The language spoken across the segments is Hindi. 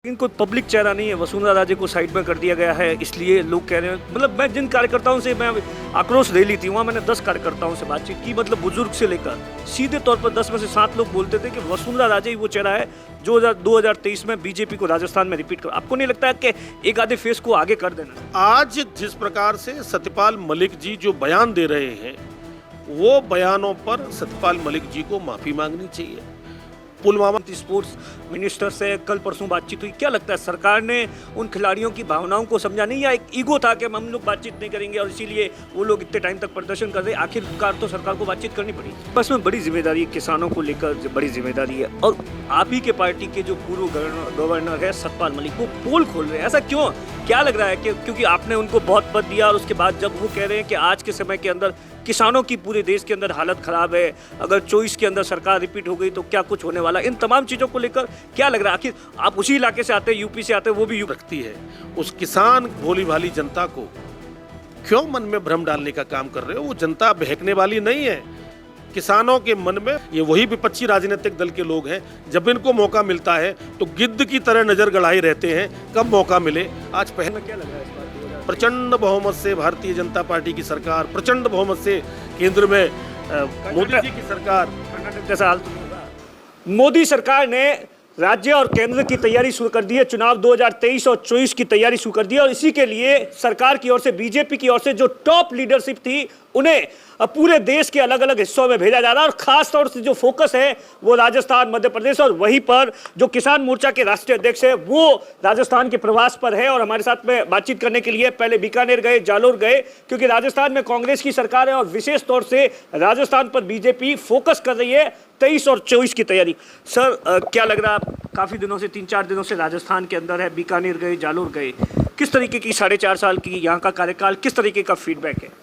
इनको पब्लिक चेहरा नहीं है। वसुंधरा राजे को साइड में कर दिया गया है, इसलिए लोग कह रहे हैं। मतलब मैं जिन कार्यकर्ताओं से मैं आक्रोश रैली थी, वहाँ मैंने 10 कार्यकर्ताओं से बातचीत की, मतलब बुजुर्ग से लेकर सीधे तौर पर 10 में से 7 लोग बोलते थे कि वसुंधरा राजे ही वो चेहरा है जो 2023 में बीजेपी को राजस्थान में रिपीट कर। आपको नहीं लगता है कि एक आधे फेस को आगे कर देना? आज जिस प्रकार से सत्यपाल मलिक जी जो बयान दे रहे हैं, वो बयानों पर सत्यपाल मलिक जी को माफी मांगनी चाहिए। पुलवामा स्पोर्ट्स मिनिस्टर से कल परसों बातचीत हुई, क्या लगता है सरकार ने उन खिलाड़ियों की भावनाओं को समझा नहीं, या एक ईगो था कि हम लोग बातचीत नहीं करेंगे और इसीलिए वो लोग इतने टाइम तक प्रदर्शन कर रहे हैं? आखिरकार तो सरकार को बातचीत करनी पड़ी। बस में बड़ी जिम्मेदारी है, किसानों को लेकर बड़ी जिम्मेदारी है, और आप ही के पार्टी के जो पूर्व गवर्नर है सतपाल मलिक, वो पोल खोल रहे हैं। ऐसा क्यों? क्या लग रहा है कि क्योंकि आपने उनको बहुत पद दिया और उसके बाद जब वो कह रहे हैं कि आज के समय के अंदर किसानों की पूरे देश के अंदर हालत खराब है, अगर 24 के अंदर सरकार रिपीट हो गई तो क्या कुछ होने वाला, इन तमाम चीज़ों को लेकर क्या लग रहा है? आखिर आप उसी इलाके से आते हैं, यूपी से आते हैं, वो भी रखती है। उस किसान भोली भाली जनता को क्यों मन में भ्रम डालने का काम कर रहे हो? वो जनता बहकने वाली नहीं है। किसानों के मन में ये वही विपक्षी राजनीतिक दल के लोग हैं, जब इनको मौका मिलता है तो गिद्ध की तरह नजर गड़ाए रहते हैं, कब मौका मिले। आज पहले क्या लग रहा है? प्रचंड बहुमत से भारतीय जनता पार्टी की सरकार, प्रचंड बहुमत से केंद्र में मोदी जी की सरकार, कर्नाटक जैसा हाल तो नहीं होगा। मोदी सरकार ने राज्य और केंद्र की तैयारी शुरू कर दी है, चुनाव 2023 और 24 की तैयारी शुरू कर दी है, और इसी के लिए सरकार की ओर से, बीजेपी की ओर से जो टॉप लीडरशिप थी, उन्हें पूरे देश के अलग अलग हिस्सों में भेजा जा रहा है, और खास तौर से जो फोकस है वो राजस्थान, मध्य प्रदेश, और वहीं पर जो किसान मोर्चा के राष्ट्रीय अध्यक्ष है वो राजस्थान के प्रवास पर है। और हमारे साथ में बातचीत करने के लिए पहले बीकानेर गए, जालोर गए, क्योंकि राजस्थान में कांग्रेस की सरकार है और विशेष तौर से राजस्थान पर बीजेपी फोकस कर रही है 23 और 24 की तैयारी। सर, क्या लग रहा है? काफी दिनों से, 3-4 दिनों से राजस्थान के अंदर है, बीकानेर गए, जालोर गए, किस तरीके की 4.5 साल की यहाँ का कार्यकाल, किस तरीके का फीडबैक है?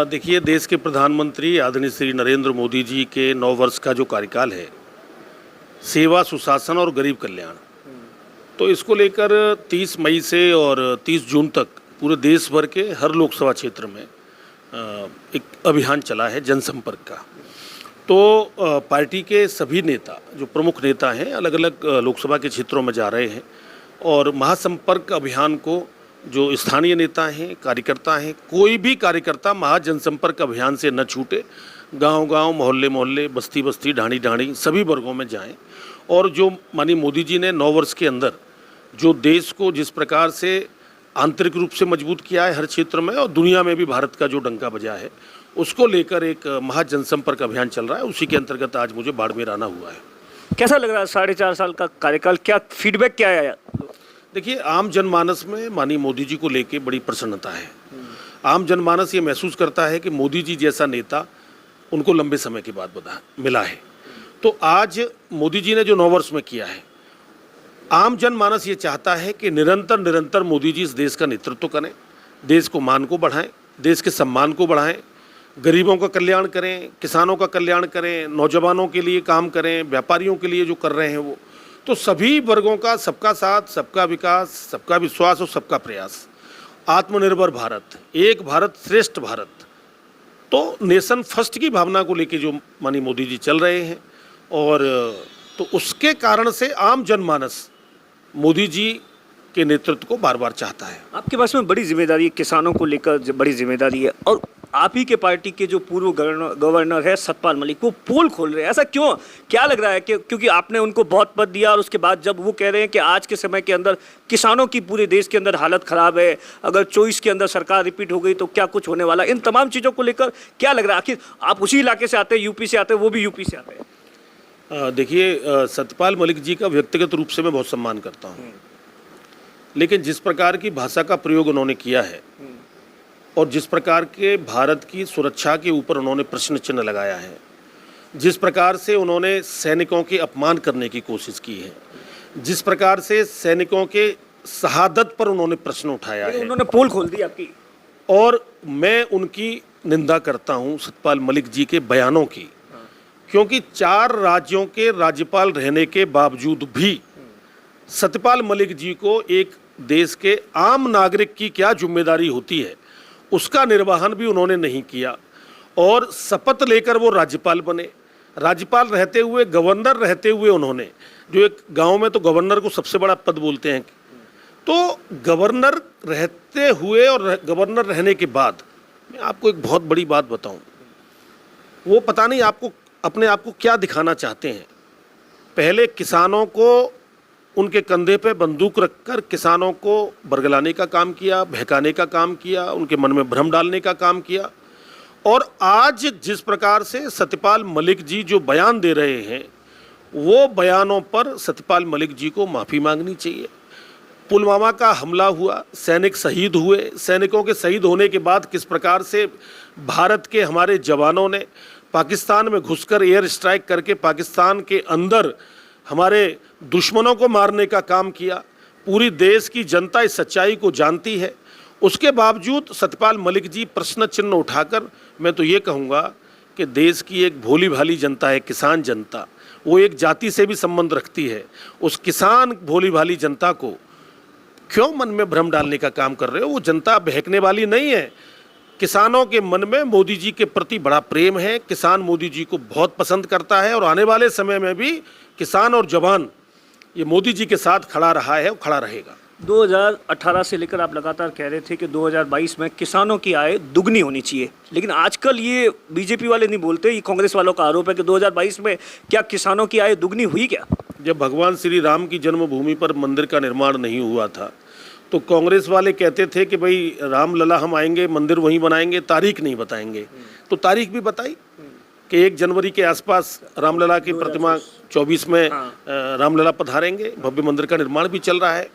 देखिए, देश के प्रधानमंत्री आदरणीय श्री नरेंद्र मोदी जी के 9 वर्ष का जो कार्यकाल है, सेवा, सुशासन और गरीब कल्याण, तो इसको लेकर 30 मई से और 30 जून तक पूरे देश भर के हर लोकसभा क्षेत्र में एक अभियान चला है जनसंपर्क का। तो पार्टी के सभी नेता, जो प्रमुख नेता हैं, अलग अलग लोकसभा के क्षेत्रों में जा रहे हैं, और महासंपर्क अभियान को जो स्थानीय नेता हैं, कार्यकर्ता हैं, कोई भी कार्यकर्ता महाजनसंपर्क अभियान से न छूटे, गांव-गांव, मोहल्ले-मोहल्ले, बस्ती-बस्ती, ढाणी-ढाणी सभी वर्गों में जाएं। और जो माननीय मोदी जी ने 9 वर्ष के अंदर जो देश को जिस प्रकार से आंतरिक रूप से मजबूत किया है हर क्षेत्र में, और दुनिया में भी भारत का जो डंका बजा है, उसको लेकर एक महाजनसंपर्क अभियान चल रहा है। उसी के अंतर्गत आज मुझे बाड़मेर आना हुआ है। कैसा लग रहा है 4.5 साल का कार्यकाल? क्या फीडबैक क्या आया? देखिए, आम जनमानस में माननीय मोदी जी को लेके बड़ी प्रसन्नता है। आम जनमानस ये महसूस करता है कि मोदी जी जैसा नेता उनको लंबे समय के बाद मिला है। तो आज मोदी जी ने जो 9 वर्ष में किया है, आम जनमानस ये चाहता है कि निरंतर मोदी जी इस देश का नेतृत्व करें, देश को मान को बढ़ाएं, देश के सम्मान को बढ़ाएं, गरीबों का कल्याण करें, किसानों का कल्याण करें, नौजवानों के लिए काम करें, व्यापारियों के लिए जो कर रहे हैं वो, तो सभी वर्गों का सबका साथ, सबका विकास, सबका विश्वास और सबका प्रयास, आत्मनिर्भर भारत, एक भारत श्रेष्ठ भारत, तो नेशन फर्स्ट की भावना को लेके जो माननीय मोदी जी चल रहे हैं, और तो उसके कारण से आम जनमानस मोदी जी के नेतृत्व को बार बार चाहता है। आपके पास में बड़ी जिम्मेदारी है, किसानों को लेकर बड़ी जिम्मेदारी है, और आप ही के पार्टी के जो पूर्व गवर्नर है सतपाल मलिक, वो पोल खोल रहे हैं। ऐसा क्यों? क्या लग रहा है कि क्योंकि आपने उनको बहुत पद दिया और उसके बाद जब वो कह रहे हैं कि आज के समय के अंदर किसानों की पूरे देश के अंदर हालत खराब है, अगर 24 के अंदर सरकार रिपीट हो गई तो क्या कुछ होने वाला, इन तमाम चीज़ों को लेकर क्या लग रहा है? आखिर आप उसी इलाके से आते हैं, यूपी से आते हैं, वो भी यूपी से आते हैं। देखिए, सतपाल मलिक जी का व्यक्तिगत रूप से मैं बहुत सम्मान करता हूँ, लेकिन जिस प्रकार की भाषा का प्रयोग उन्होंने किया है और जिस प्रकार के भारत की सुरक्षा के ऊपर उन्होंने प्रश्न चिन्ह लगाया है, जिस प्रकार से उन्होंने सैनिकों के अपमान करने की कोशिश की है, जिस प्रकार से सैनिकों के शहादत पर उन्होंने प्रश्न उठाया है, उन्होंने पोल खोल दी आपकी, और मैं उनकी निंदा करता हूं सतपाल मलिक जी के बयानों की, क्योंकि 4 राज्यों के राज्यपाल रहने के बावजूद भी सतपाल मलिक जी को एक देश के आम नागरिक की क्या जिम्मेदारी होती है उसका निर्वहन भी उन्होंने नहीं किया, और शपथ लेकर वो राज्यपाल बने। राज्यपाल रहते हुए, गवर्नर रहते हुए उन्होंने जो एक गांव में तो गवर्नर को सबसे बड़ा पद बोलते हैं, तो गवर्नर रहते हुए और गवर्नर रहने के बाद मैं आपको एक बहुत बड़ी बात बताऊं, वो पता नहीं आपको अपने आप को क्या दिखाना चाहते हैं। पहले किसानों को उनके कंधे पे बंदूक रखकर किसानों को बरगलाने का काम किया, बहकाने का काम किया, उनके मन में भ्रम डालने का काम किया। और आज जिस प्रकार से सत्यपाल मलिक जी जो बयान दे रहे हैं, वो बयानों पर सत्यपाल मलिक जी को माफ़ी मांगनी चाहिए। पुलवामा का हमला हुआ, सैनिक शहीद हुए, सैनिकों के शहीद होने के बाद किस प्रकार से भारत के हमारे जवानों ने पाकिस्तान में घुसकर एयर स्ट्राइक करके पाकिस्तान के अंदर हमारे दुश्मनों को मारने का काम किया, पूरी देश की जनता इस सच्चाई को जानती है। उसके बावजूद सत्यपाल मलिक जी प्रश्न चिन्ह उठाकर, मैं तो ये कहूँगा कि देश की एक भोली भाली जनता है, किसान जनता, वो एक जाति से भी संबंध रखती है। उस किसान भोली भाली जनता को क्यों मन में भ्रम डालने का काम कर रहे हो? वो जनता बहकने वाली नहीं है। किसानों के मन में मोदी जी के प्रति बड़ा प्रेम है, किसान मोदी जी को बहुत पसंद करता है और आने वाले समय में भी किसान और जवान ये मोदी जी के साथ खड़ा रहा है और खड़ा रहेगा। 2018 से लेकर आप लगातार कह रहे थे कि 2022 में किसानों की आय दुगनी होनी चाहिए, लेकिन आजकल ये बीजेपी वाले नहीं बोलते, ये कांग्रेस वालों का आरोप है कि 2022 में क्या किसानों की आय दुगनी हुई क्या? जब भगवान श्री राम की जन्मभूमि पर मंदिर का निर्माण नहीं हुआ था तो कांग्रेस वाले कहते थे कि भाई रामलला हम आएंगे, मंदिर वहीं बनाएंगे, तारीख नहीं बताएंगे। तो तारीख भी बताई कि 1 जनवरी के आसपास रामलला की प्रतिमा 24 में रामलला पधारेंगे, भव्य मंदिर का निर्माण भी चल रहा है।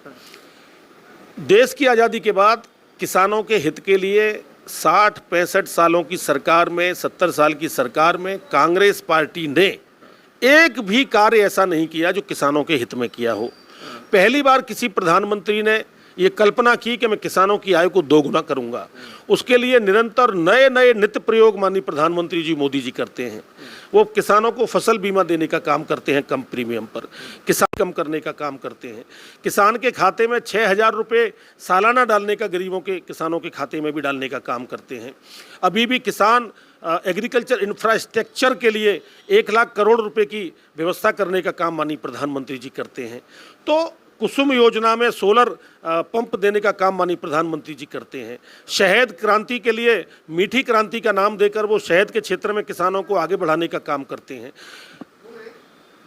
देश की आज़ादी के बाद किसानों के हित के लिए 60-65 सालों की सरकार में, 70 साल की सरकार में कांग्रेस पार्टी ने एक भी कार्य ऐसा नहीं किया जो किसानों के हित में किया हो। पहली बार किसी प्रधानमंत्री ने ये कल्पना की कि मैं किसानों की आय को 2 गुना करूंगा। उसके लिए निरंतर नए नए नित्य प्रयोग माननीय प्रधानमंत्री जी मोदी जी करते हैं। वो किसानों को फसल बीमा देने का काम करते हैं कम प्रीमियम पर, किसान कम करने का काम करते हैं, किसान के खाते में 6,000 रुपये सालाना डालने का गरीबों के किसानों के खाते में भी डालने का काम करते हैं। अभी भी किसान एग्रीकल्चर इंफ्रास्ट्रक्चर के लिए 1 लाख करोड़ रुपए की व्यवस्था करने का काम माननीय प्रधानमंत्री जी करते हैं। तो कुसुम योजना में सोलर पंप देने का काम माननीय प्रधानमंत्री जी करते हैं। शहद क्रांति के लिए मीठी क्रांति का नाम देकर वो शहद के क्षेत्र में किसानों को आगे बढ़ाने का काम करते हैं।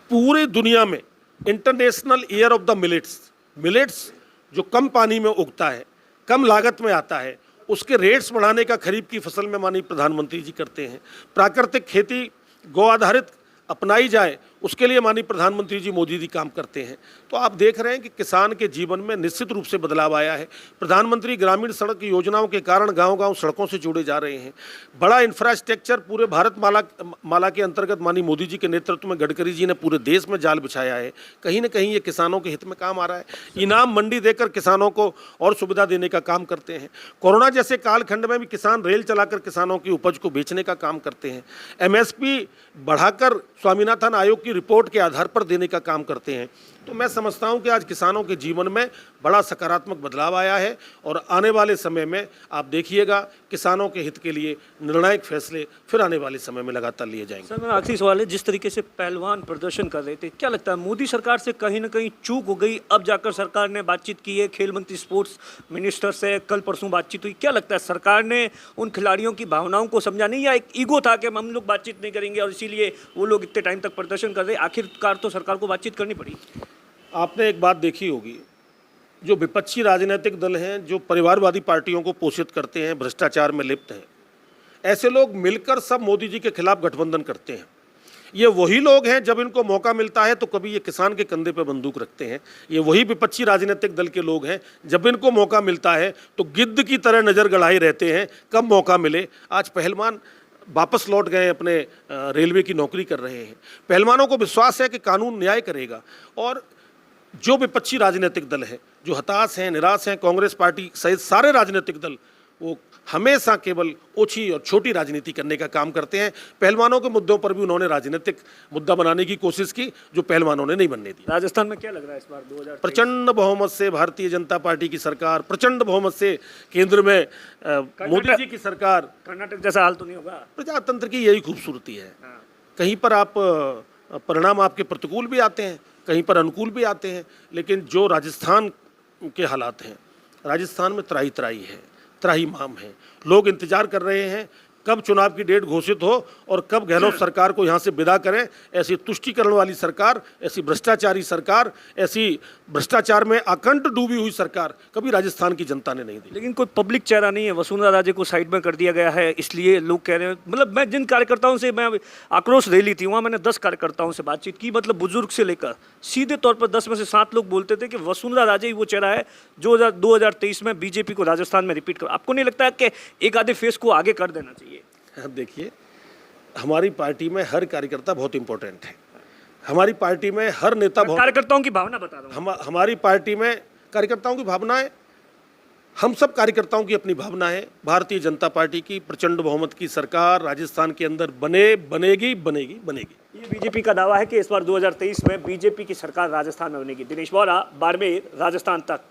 पूरी दुनिया में international year of the millets जो कम पानी में उगता है, कम लागत में आता है, उसके रेट्स बढ़ाने का खरीफ की फसल में माननीय प्रधानमंत्री जी करते हैं। प्राकृतिक खेती गौ आधारित अपनाई जाए, उसके लिए माननीय प्रधानमंत्री जी मोदी जी काम करते हैं। तो आप देख रहे हैं कि किसान के जीवन में निश्चित रूप से बदलाव आया है। प्रधानमंत्री ग्रामीण सड़क योजनाओं के कारण गांव-गांव सड़कों से जोड़े जा रहे हैं। बड़ा इंफ्रास्ट्रक्चर पूरे भारत माला के अंतर्गत माननीय मोदी जी के नेतृत्व में गडकरी जी ने पूरे देश में जाल बिछाया है। कहीं ना कहीं ये किसानों के हित में काम आ रहा है। इनाम मंडी देकर किसानों को और सुविधा देने का काम करते हैं। कोरोना जैसे कालखंड में भी किसान रेल चलाकर किसानों की उपज को बेचने का काम करते हैं। MSP बढ़ाकर स्वामीनाथन आयोग की रिपोर्ट के आधार पर देने का काम करते हैं। तो मैं समझता हूं कि आज किसानों के जीवन में बड़ा सकारात्मक बदलाव आया है और आने वाले समय में आप देखिएगा किसानों के हित के लिए निर्णायक फैसले फिर आने वाले समय में लगातार लिए जाएंगे। सर, मेरा आखिरी सवाल है, जिस तरीके से पहलवान प्रदर्शन कर रहे थे, क्या लगता है मोदी सरकार से कहीं ना कहीं चूक हो गई? अब जाकर सरकार ने बातचीत की है, खेल मंत्री स्पोर्ट्स मिनिस्टर से कल परसों बातचीत हुई, क्या लगता है सरकार ने उन खिलाड़ियों की भावनाओं को समझा नहीं, या एक ईगो था कि हम लोग बातचीत नहीं करेंगे और इसीलिए वो लोग इतने टाइम तक प्रदर्शन कर रहे? आखिरकार तो सरकार को बातचीत करनी पड़ी। आपने एक बात देखी होगी, जो विपक्षी राजनीतिक दल हैं, जो परिवारवादी पार्टियों को पोषित करते हैं, भ्रष्टाचार में लिप्त हैं, ऐसे लोग मिलकर सब मोदी जी के खिलाफ गठबंधन करते हैं। ये वही लोग हैं जब इनको मौका मिलता है तो कभी ये किसान के कंधे पर बंदूक रखते हैं। ये वही विपक्षी राजनीतिक दल के लोग हैं, जब इनको मौका मिलता है तो गिद्ध की तरह नज़र गड़ाए रहते हैं, कब मौका मिले। आज पहलवान वापस लौट गए, अपने रेलवे की नौकरी कर रहे हैं। पहलवानों को विश्वास है कि कानून न्याय करेगा। और जो विपक्षी राजनीतिक दल है, जो हताश हैं, निराश हैं, कांग्रेस पार्टी सहित सारे राजनीतिक दल, वो हमेशा केवल ओछी और छोटी राजनीति करने का काम करते हैं। पहलवानों के मुद्दों पर भी उन्होंने राजनीतिक मुद्दा बनाने की कोशिश की, जो पहलवानों ने नहीं बनने दी। राजस्थान में क्या लग रहा है इस बार 2023? प्रचंड बहुमत से भारतीय जनता पार्टी की सरकार, प्रचंड बहुमत से केंद्र में मोदी जी की सरकार। कर्नाटक जैसा हाल तो नहीं होगा? प्रजातंत्र की यही खूबसूरती है। कहीं पर आप परिणाम आपके प्रतिकूल भी आते हैं, कहीं पर अनुकूल भी आते हैं, लेकिन जो राजस्थान के हालात हैं, राजस्थान में त्राही त्राही है, त्राहीमाम है। लोग इंतजार कर रहे हैं कब चुनाव की डेट घोषित हो और कब गहलोत सरकार को यहाँ से विदा करें। ऐसी तुष्टीकरण वाली सरकार, ऐसी भ्रष्टाचारी सरकार, ऐसी भ्रष्टाचार में अखंड डूबी हुई सरकार कभी राजस्थान की जनता ने नहीं दी। लेकिन कोई पब्लिक चेहरा नहीं है, वसुंधरा राजे को साइड में कर दिया गया है, इसलिए लोग कह रहे हैं। मतलब मैं जिन कार्यकर्ताओं से मैं आक्रोश रैली थी वहाँ मैंने 10 कार्यकर्ताओं से बातचीत की, मतलब बुजुर्ग से लेकर सीधे तौर पर 10 में से 7 लोग बोलते थे कि वसुंधरा राजे ही वो चेहरा है जो 2023 में बीजेपी को राजस्थान में रिपीट कर। आपको नहीं लगता है कि एक आधे फेस को आगे कर देना चाहिए? देखिए, हमारी पार्टी में हर कार्यकर्ता बहुत इंपॉर्टेंट है, हमारी पार्टी में हर नेता बहुत, कार्यकर्ताओं की भावना बता रहा हूं। हमारी पार्टी में कार्यकर्ताओं की भावना है, हम सब कार्यकर्ताओं की अपनी भावना है। भारतीय जनता पार्टी की प्रचंड बहुमत की सरकार राजस्थान के अंदर बनेगी। ये बीजेपी का दावा है कि इस बार 2023 में बीजेपी की सरकार राजस्थान में बनेगी। दिनेश बोरा, बाड़मेर, राजस्थान तक।